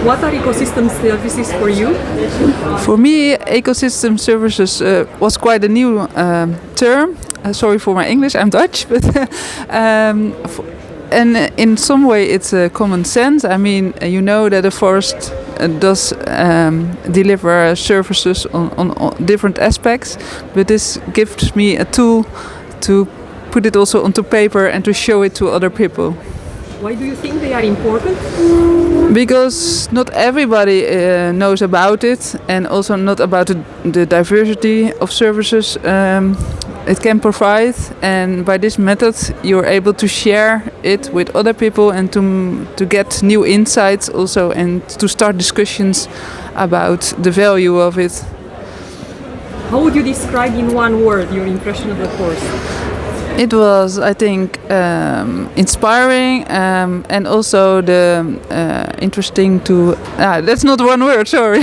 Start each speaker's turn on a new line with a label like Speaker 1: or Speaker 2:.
Speaker 1: What are ecosystem services for you?
Speaker 2: For me, ecosystem services was quite a new term. Sorry for my English, I'm Dutch, but and in some way it's common sense. I mean, you know that a forest does deliver services on different aspects, but this gives me a tool to put it also onto paper and to show it to other people.
Speaker 1: Why do you think they are important?
Speaker 2: Because not everybody knows about it, and also not about the diversity of services it can provide. And by this method, you're able to share it with other people and to get new insights also, and to start discussions about the value of it.
Speaker 1: How would you describe in one word your impression of the course?
Speaker 2: It was, I think, inspiring and also interesting to. That's not one word, sorry.